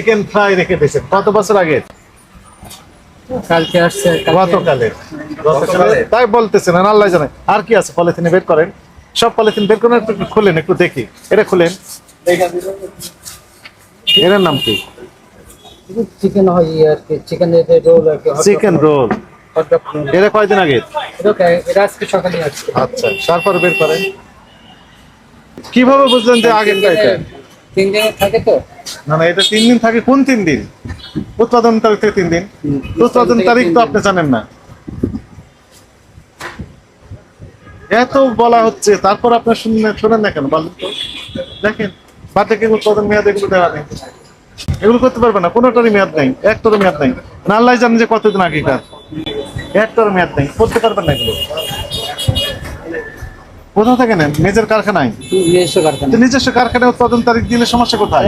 Chicken fry রেখে দিয়েছেন কত বছর আগে? কালকে আসছে। গতকালে তাই বলতেছেন, আল্লাহ জানে। আর কি আছে পলিথিনে বের করেন, সব পলিথিন বের করেন, একটু খুলেন, একটু দেখি। এটা খুলেন, এর নাম কি? চিকেন হয় আর কি, চিকেন রোল আর কি। Chicken roll. এটা কয়দিন আগে? এটা আজকে সকালে আসছে। আচ্ছা, তারপরে বের করেন। কিভাবে বুঝলেন যে আগেরটা এটা? 3 দিন থাকে তো। না না, এটা 3 দিন থাকে। কোন 3 দিন? উৎপাদন তারিখ থেকে 3 দিন। উৎপাদন তারিখ তো আপনি জানেন না। এত বলা হচ্ছে, তারপর আপনি শুনেন না কেন বলেন তো? দেখেন, বাচ্চাকে উৎপাদন মেয়াদ এগুলো দেওয়া নেই, এগুলো করতে পারবে না। কোনোটারই মেয়াদ নেই, একটারও মেয়াদ নেই। না আল্লাহ জানেন যে কতদিন আগেকার, একটারও মেয়াদ নেই, করতে পারবেন না এগুলো। কোথা থেকে নেন? নিজের কারখানায়? নিজস্ব কারখানায় উৎপাদন তারিখ দিলে সমস্যা কোথায়?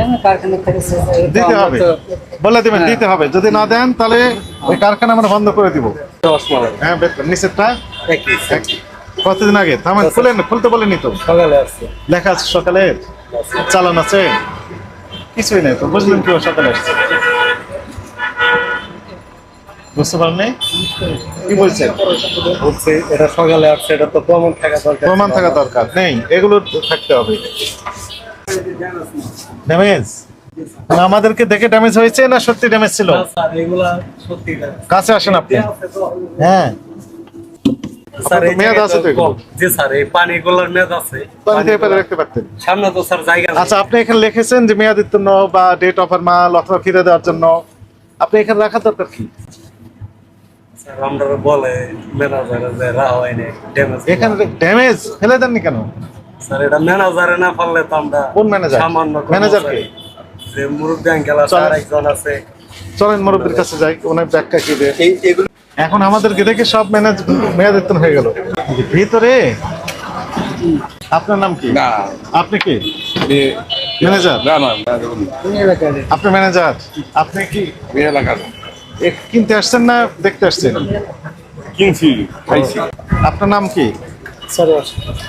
দিতে হবে, বলে দেবেন, দিতে হবে। যদি না দেন তাহলে ওই কারখানা আমরা বন্ধ করে দিব। হ্যাঁ, নিচেরটা কতদিন আগে? থামেন, খুলেন, খুলতে বলেনি তো। সকালে আসছে, লেখা আছে সকালে, চালান আছে, কিছুই নেই তো। বুঝলেন কি সকালে আসছে? বুঝতে পারেননি? কি বলছেন? বলছি এটা সকালে আসছে, এটা তো প্রমাণ থাকা দরকার। প্রমাণ থাকা দরকার নেই, এগুলো থাকতে হবে। ড্যামেজ আমাদেরকে দেখে ড্যামেজ হয়েছে না সত্যি ড্যামেজ ছিল? স্যার এগুলা সত্যি না। কাছে আসেন আপনি। হ্যাঁ স্যার এই মেয়াদ আছে তো এগুলো? জি স্যার, এই পানিগুলোর মেয়াদ আছে। পানি দিয়ে ফেলে রাখতে পারতেন। সামনে তো স্যার জায়গা নেই। আচ্ছা, আপনি এখানে লিখেছেন যে মেয়াদোত্তীর্ণ বা ডেট অফার মাল অথবা ফিরে দেওয়ার জন্য, আপনি এখানে রাখা দরকার কি? স্যার আমরা বলে ম্যানেজারে যে রাখা হয়নি, ড্যামেজ। এখানে ড্যামেজ ফেলে দেননি কেন? স্যার এটা ম্যানেজারে না পারলে তো আমরা। কোন ম্যানেজার? সামান্য ম্যানেজার কে? যে মুরব্বি আঙ্কেল আছে, আরেকজন আছে। চলেন মুরব্বির কাছে যাই, ওনার ব্যাখ্যা কি দেয়। এখন আমাদেরকে দেখে সব মেয়াদোত্তীর্ণ হয়ে গেল ভিতরে। আপনার নাম কি? না, আপনি কি ম্যানেজার? না, না, আপনি ম্যানেজার? আপনি কি মেয়ে এলাকার কিনতে আসছেন না দেখতে আসছেন? কিনছি, খাইছি। আপনার নাম কি? স্যার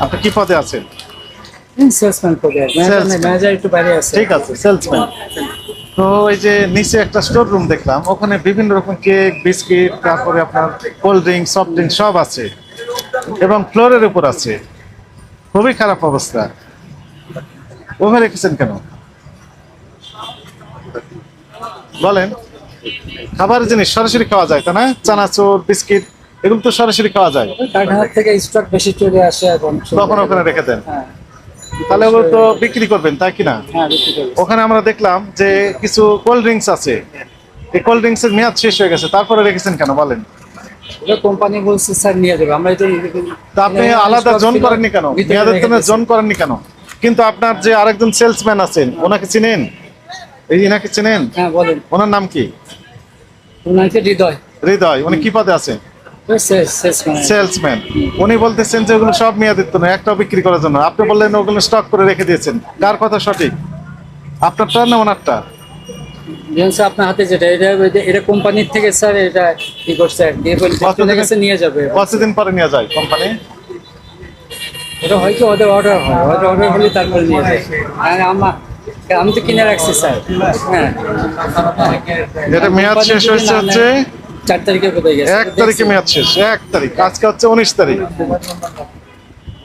আপনি কি পদে আছেন? সেলসম্যান পদে। ম্যানেজার একটু বাইরে আছে। ঠিক আছে, সেলসম্যান। তো এই যে নিচে একটা স্টোর রুম দেখলাম, ওখানে বিভিন্ন রকম কেক, বিস্কিট, তারপরে আপনার কোল্ড ড্রিঙ্ক, সফট ড্রিঙ্ক সব আছে এবং ফ্লোরের উপর আছে। খুবই খারাপ অবস্থা। ওভাবে রেখেছেন কেন বলেন? খাবারের জিনিস সরাসরি খাওয়া যায়, তাই না? চানাচুর, বিস্কিট এগুলো তো সরাসরি খাওয়া যায়। কারখানা থেকে স্টক বেশি চলে আসে এখন, তখন ওখানে রেখে দেন। হ্যাঁ তাহলে ওগুলো তো বিক্রি করবেন, তাই কিনা? হ্যাঁ বিক্রি করি। ওখানে আমরা দেখলাম যে কিছু কোল্ড ড্রিঙ্কস আছে, এই কোল্ড ড্রিঙ্কস এর মেয়াদ শেষ হয়ে গেছে, তারপরে রেখেছেন কেন বলেন? এটা কোম্পানি বলছে স্যার নিয়ে যাবে, আমরা এটা। তা আপনি আলাদা জোন করেননি কেন? মেয়াদের জন্য জোন করেননি কেন? কিন্তু আপনার যে আরেকজন সেলসম্যান আছেন, ওনাকে চিনেন? এই ইনাকে চিনেন? হ্যাঁ বলেন। ওনার নাম কি? ওনাকে হৃদয়। হৃদয়। উনি কি পদে আছেন? সেলসম্যান। উনি বলতেছেন যে ওগুলো সব মেয়াদোত্তীর্ণ, একটাও বিক্রি করার জন্য। আপনি বললেন ওগুলো স্টক করে রেখে দিয়েছেন। কার কথা সঠিক, আপনারটা না ওনারটা? আপনার হাতে যেটা, এটা কোম্পানির থেকে স্যার এটা কি করছে, নিয়ে যাবে। কতদিন পরে নিয়ে যায় কোম্পানি? এটা হয়তো ওদের অর্ডার হয়, ওদের অর্ডার হলে তারপরে নিয়ে যায়। আর আমি তো কিনে রাখছি স্যার। হ্যাঁ, যেটা মেয়াদ শেষ হচ্ছে 4 তারিখে কোথায় গেছে? 1 তারিখে মেয়াদ শেষ। 1 তারিখ, আজকে হচ্ছে 19 তারিখ।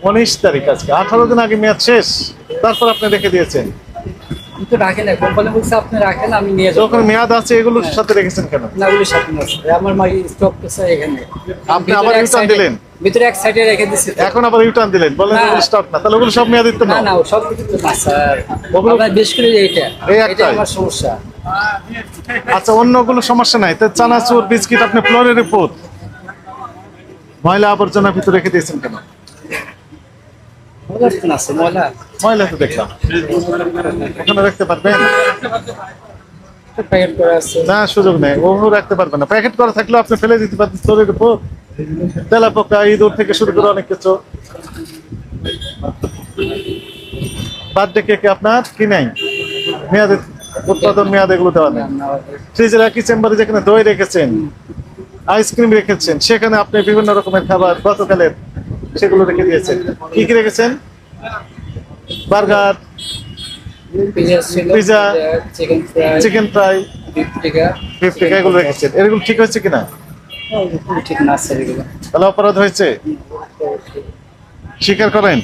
19 তারিখ, আজকে 18 দিন আগে মেয়াদ শেষ, তারপর আপনি রেখে দিয়েছেন। কিন্তু রাখেন না, কোম্পানি বলছে আপনি রাখেন, আমি নিয়ে যাবো। যখন মেয়াদ আছে এগুলোর সাথে রেখেছেন কেন? না, ওগুলোর সাথে না স্যার, আমার স্টক তো স্যার এখানে। আপনি আবার রিটার্ন দিলেন? ভিতরে এক সাইডে রেখে দিচ্ছি। এখন আবার রিটার্ন দিলেন, বলেন ওগুলো স্টক না। তাহলে ওগুলো সব মেয়াদোত্তীর্ণ? না না, সব কিছু তো না স্যার, আমরা বেশ করে এটা আমার সমস্যা। আচ্ছা, অন্যগুলো সমস্যা নাই, তো চানাচুর, বিস্কিট আপনি ফ্লোরের উপর ময়লা আবর্জনা ভিতরে রেখে দিয়েছেন কেন? ময়লা তো দেখলাম, ওখানে রাখতে পারবেন না? সুযোগ নেই, ওভাবে রাখতে পারবেন না। প্যাকেট করা থাকলেও আপনি ফেলে দিতে পারতেন ফ্লোরের উপর। তেলাপোকা, ইঁদুর থেকে শুরু করে অনেক কিছু। বার্থডে কেকে আপনার কি নাই? মেয়াদ, উৎপাদন মেয়াদ এগুলো দেওয়া নেই। ফ্রিজের একই চেম্বারে যেখানে দই রেখেছেন, আইসক্রিম রেখেছেন, সেখানে আপনি বিভিন্ন রকমের খাবার গতকালের সেগুলো রেখে দিয়েছেন। কি কি রেখেছেন? বার্গার, পিজা ছিল, pizza, chicken fry, chicken fry, 50 টাকা। 50 টাকা এগুলো রেখেছেন। এগুলো ঠিক হচ্ছে কিনা? এগুলো ঠিক না স্যার এগুলো। তাহলে অপরাধ হয়েছে, স্বীকার করেন,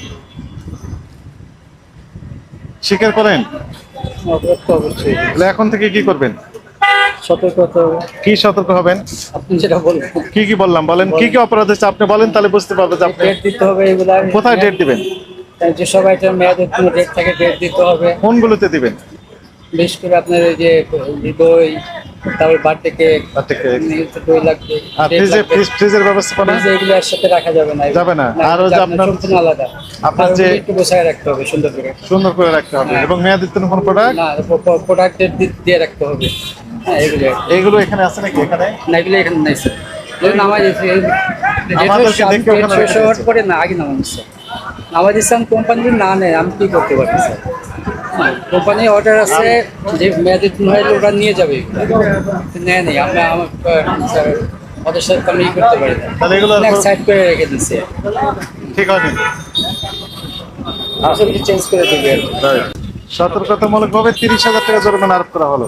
স্বীকার করেন। অপরাধ তো অবশ্যই। তাহলে এখন থেকে কি করবেন? সতর্কতা, কি সতর্ক হবেন? আপনি যেটা বলবেন। কি কি বললাম বলেন, কি কি অপরাধ হচ্ছে আপনি বলেন, তাহলে বুঝতে পারবো যে আপনি ডেট দিতে হবে এগুলা। কোথায় ডেট দিবেন, যে সব আইটেম মেয়াদের কোনো ডেট থাকে, ডেট দিতে হবে। কোনগুলোতে দিবেন? বিশেষ করে আপনার এই যে দই, তারপর বার্থডে কেক, বার্থডে কেক। দই লাগবে, আর কেক লাগবে। ফ্রিজের ব্যবস্থাপনা ফ্রিজে এগুলো একসাথে রাখা যাবে না। যাবে না। আর ওই যে আপনার সম্পূর্ণ আলাদা। আপনার আর যে ওগুলো একটু গোছায় রাখতে হবে সুন্দর করে। সুন্দর করে রাখতে হবে, হ্যাঁ। এবং মেয়াদের জন্য কোন প্রোডাক্ট, না, প্রোডাক্ট দিয়ে রাখতে হবে। হ্যাঁ, এগুলো এইগুলো এখানে আছে নাকি? এখানে না, এগুলো এখানে নাই স্যার। এগুলো নামাজ আছে। আমাদেরকে দেখে ওখানে শেষ হওয়ার পরে না, আগে নামাজ স্যার। নামাজ ইসলাম কোম্পানির না নেয়, আমি কি করতে পারি স্যার? কোম্পানি অর্ডার আছে যে মেয়াদের দিন হলে ওরা নিয়ে যাবে, নেয় নেই। আমরা আমার স্যার ওদের সাথে তো আমি ই করতে পারি না। তাহলে এগুলো সাইড করে রেখে দিচ্ছে, ঠিক হয়নি। আসলে চেঞ্জ করে দিবে। সতর্কতামূলক ভাবে 30,000 টাকা জরিমানা আরোপ করা হলো।